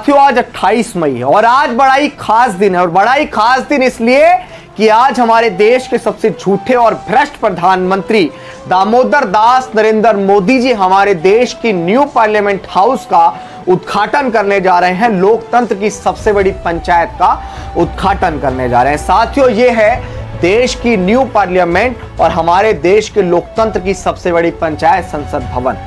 साथियों आज 28 मई है और आज बड़ा ही खास दिन है। और बड़ा ही खास दिन इसलिए कि आज हमारे देश के सबसे झूठे और भ्रष्ट प्रधानमंत्री दामोदर दास नरेंद्र मोदी जी हमारे देश की न्यू पार्लियामेंट हाउस का उद्घाटन करने जा रहे हैं। लोकतंत्र की सबसे बड़ी पंचायत का उद्घाटन करने जा रहे हैं। साथियों ये है देश की न्यू पार्लियामेंट और हमारे देश के लोकतंत्र की सबसे बड़ी पंचायत संसद भवन।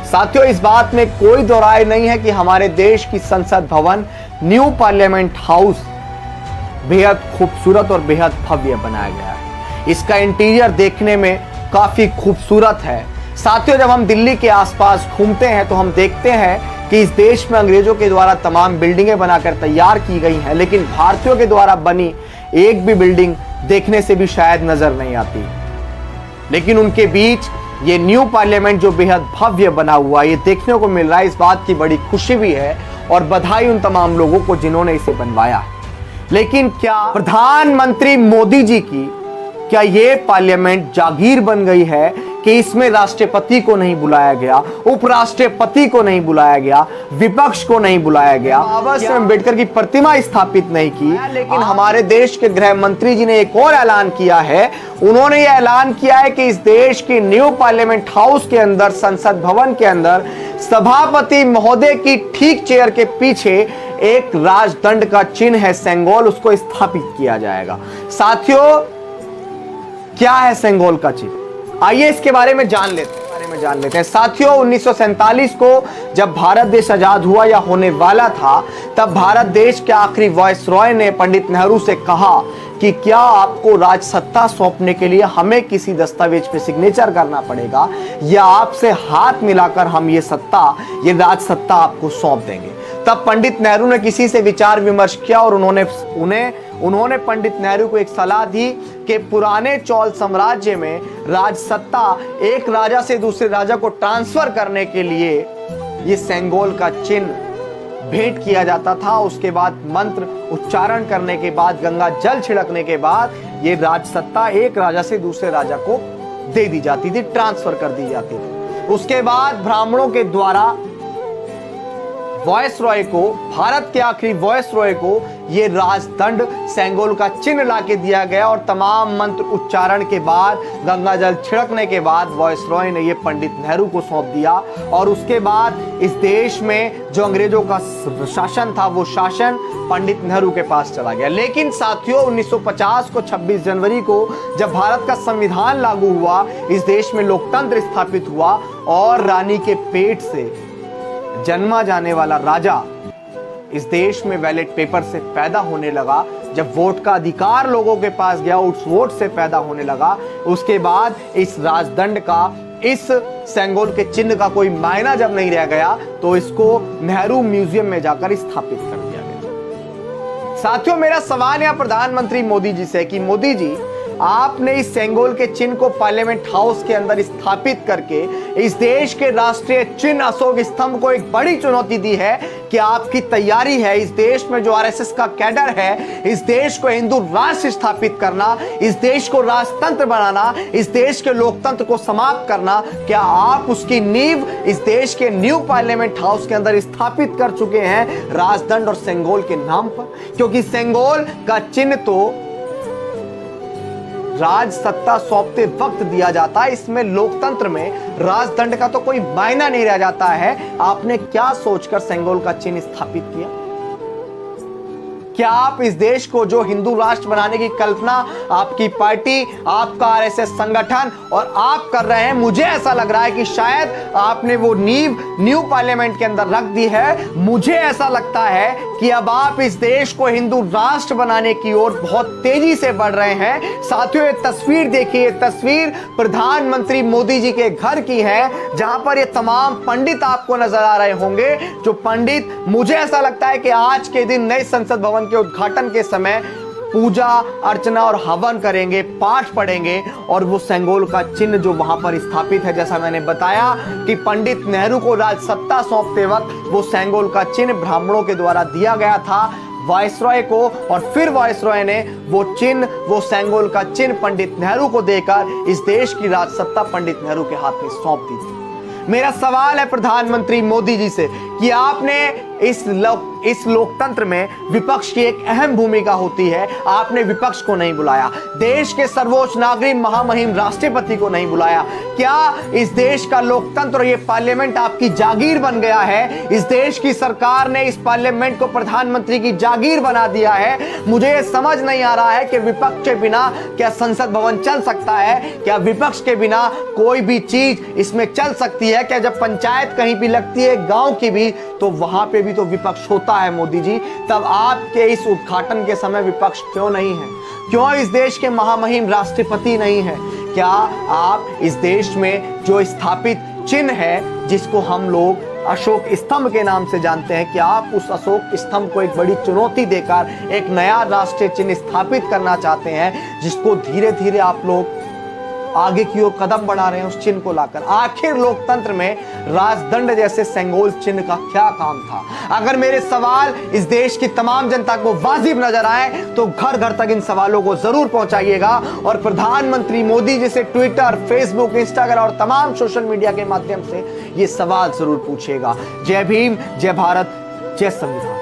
साथियों इस बात में कोई दो राय नहीं है कि हमारे देश की संसद भवन न्यू पार्लियामेंट हाउस बेहद खूबसूरत और बेहद भव्य बनाया गया है। इसका इंटीरियर देखने में काफी खूबसूरत है। साथियों जब हम दिल्ली के आसपास घूमते हैं तो हम देखते हैं कि इस देश में अंग्रेजों के द्वारा तमाम बिल्डिंगें बनाकर तैयार की गई हैं, लेकिन भारतीयों के द्वारा बनी एक भी बिल्डिंग देखने से भी शायद नजर नहीं आती। लेकिन उनके बीच ये न्यू पार्लियामेंट जो बेहद भव्य बना हुआ ये देखने को मिल रहा है। इस बात की बड़ी खुशी भी है और बधाई उन तमाम लोगों को जिन्होंने इसे बनवाया है। लेकिन क्या प्रधानमंत्री मोदी जी की क्या ये पार्लियामेंट जागीर बन गई है कि इसमें राष्ट्रपति को नहीं बुलाया गया, उपराष्ट्रपति को नहीं बुलाया गया, विपक्ष को नहीं बुलाया गया, बाबा साहेब अम्बेडकर की प्रतिमा स्थापित नहीं की। लेकिन हमारे देश के गृह मंत्री जी ने एक और ऐलान किया है। उन्होंने यह ऐलान किया है कि इस देश की न्यू पार्लियामेंट हाउस के अंदर, संसद भवन के अंदर सभापति महोदय की ठीक चेयर के पीछे एक राजदंड का चिन्ह है सेंगोल, उसको स्थापित किया जाएगा। साथियों क्या है सेंगोल का चिन्ह, आइए इसके बारे में जान लेते हैं। साथियों 1947 को जब भारत देश आजाद हुआ या होने वाला था, तब भारत देश के आखिरी वायसरॉय ने पंडित नेहरू से कहा कि क्या आपको राजसत्ता सौंपने के लिए हमें किसी दस्तावेज पे सिग्नेचर करना पड़ेगा या आपसे हाथ मिलाकर हम ये राजसत्ता आपको सौंप देंगे। तब पंडित नेहरू ने किसी से विचार विमर्श किया और उन्होंने पंडित नेहरू को एक सलाह दी कि पुराने चोल साम्राज्य में राजसत्ता एक राजा से दूसरे राजा को ट्रांसफर करने के लिए ये सेंगोल का चिन्ह भेंट किया जाता था। उसके बाद मंत्र उच्चारण करने के बाद, गंगा जल छिड़कने के बाद ये राजसत्ता एक राजा से दूसरे राजा को दे दी जाती थी, ट्रांसफर कर दी जाती थी। उसके बाद ब्राह्मणों के द्वारा वॉयसरॉय को, भारत के आखिरी वॉयसरॉय को ये राजदंड सेंगोल का चिन्ह लाके दिया गया और तमाम मंत्र उच्चारण के बाद, गंगा जल छिड़कने के बाद वॉयसरॉय ने ये पंडित नेहरू को सौंप दिया। और उसके बाद इस देश में जो अंग्रेजों का शासन था वो शासन पंडित नेहरू के पास चला गया। लेकिन साथियों 1950 को 26 जनवरी को जब भारत का संविधान लागू हुआ, इस देश में लोकतंत्र स्थापित हुआ और रानी के पेट से जन्मा जाने वाला राजा इस देश में बैलेट पेपर से पैदा होने लगा। जब वोट का अधिकार लोगों के पास गया, उस वोट से पैदा होने लगा। उसके बाद इस राजदंड का, इस सेंगोल के चिन्ह का कोई मायना जब नहीं रह गया तो इसको नेहरू म्यूजियम में जाकर स्थापित कर दिया गया। साथियों मेरा सवाल यहां प्रधानमंत्री मोदी जी से कि मोदी जी, आपने इस सेंगोल के चिन्ह को पार्लियामेंट हाउस के अंदर स्थापित करके इस देश के राष्ट्रीय चिन्ह अशोक स्तंभ को एक बड़ी चुनौती दी है कि आपकी तैयारी है इस देश में जो आरएसएस का कैडर है, इस देश को हिंदू राष्ट्र स्थापित करना, इस देश को राजतंत्र बनाना, इस देश के लोकतंत्र को समाप्त करना। क्या आप उसकी नींव इस देश के न्यू पार्लियामेंट हाउस के अंदर स्थापित कर चुके हैं राजदंड और सेंगोल के नाम पर? क्योंकि सेंगोल का चिन्ह तो राज सत्ता सौंपते वक्त दिया जाता है, इसमें लोकतंत्र में राजदंड का तो कोई मायना नहीं रह जाता है। आपने क्या सोचकर सेंगोल का चिन्ह स्थापित किया? क्या आप इस देश को जो हिंदू राष्ट्र बनाने की कल्पना आपकी पार्टी, आपका आरएसएस संगठन और आप कर रहे हैं, मुझे ऐसा लग रहा है कि शायद आपने वो नींव न्यू पार्लियामेंट के अंदर रख दी है। मुझे ऐसा लगता है कि अब आप इस देश को हिंदू राष्ट्र बनाने की ओर बहुत तेजी से बढ़ रहे हैं। साथियों ये तस्वीर देखिए, ये तस्वीर प्रधानमंत्री मोदी जी के घर की है जहां पर ये तमाम पंडित आपको नजर आ रहे होंगे। जो पंडित, मुझे ऐसा लगता है कि आज के दिन नए संसद भवन के उद्घाटन के समय पूजा अर्चना और हवन करेंगे, पाठ पढ़ेंगे और वो सेंगोल का चिन्ह जो वहां पर स्थापित है, जैसा मैंने बताया कि पंडित नेहरू को राजसत्ता सौंपते वक्त वो सेंगोल का चिन्ह ब्राह्मणों के द्वारा दिया गया था वायसरॉय को, और फिर वायसरॉय ने वो चिन्ह, वो सेंगोल का चिन्ह पंडित नेहरू को देकर इस देश की राजसत्ता पंडित नेहरू के हाथ में सौंप दी थी। मेरा सवाल है प्रधानमंत्री मोदी जी से कि आपने इस लोकतंत्र में विपक्ष की एक अहम भूमिका होती है, आपने विपक्ष को नहीं बुलाया, देश के सर्वोच्च नागरिक महामहिम राष्ट्रपति को नहीं बुलाया। क्या इस देश का लोकतंत्र और ये पार्लियामेंट आपकी जागीर बन गया है? इस देश की सरकार ने इस पार्लियामेंट को प्रधानमंत्री की जागीर बना दिया है। मुझे समझ नहीं आ रहा है कि विपक्ष के बिना क्या संसद भवन चल सकता है? क्या विपक्ष के बिना कोई भी चीज इसमें चल सकती है? क्या जब पंचायत कहीं भी लगती है, गांव की भी, तो वहां पे भी तो विपक्ष होता है मोदी जी। तब आपके इस उद्घाटन के समय विपक्ष क्यों नहीं है? क्यों इस देश के महामहिम राष्ट्रपति नहीं है? क्या आप इस देश में जो स्थापित चिन्ह है, जिसको हम लोग अशोक स्तंभ के नाम से जानते हैं, क्या आप उस अशोक स्तंभ को एक बड़ी चुनौती देकर एक नया राष्ट्रीय चिन्ह स्थापित करना चाहते हैं, जिसको धीरे धीरे आप लोग आगे की ओर कदम बढ़ा रहे हैं उस चिन्ह को लाकर? आखिर लोकतंत्र में राजदंड जैसे सेंगोल चिन्ह का क्या काम था? अगर मेरे सवाल इस देश की तमाम जनता को वाजिब नजर आए तो घर घर तक इन सवालों को जरूर पहुंचाइएगा और प्रधानमंत्री मोदी जी से ट्विटर, फेसबुक, इंस्टाग्राम और तमाम सोशल मीडिया के माध्यम से ये सवाल जरूर पूछिएगा। जय भीम, जय भारत, जय संविधान।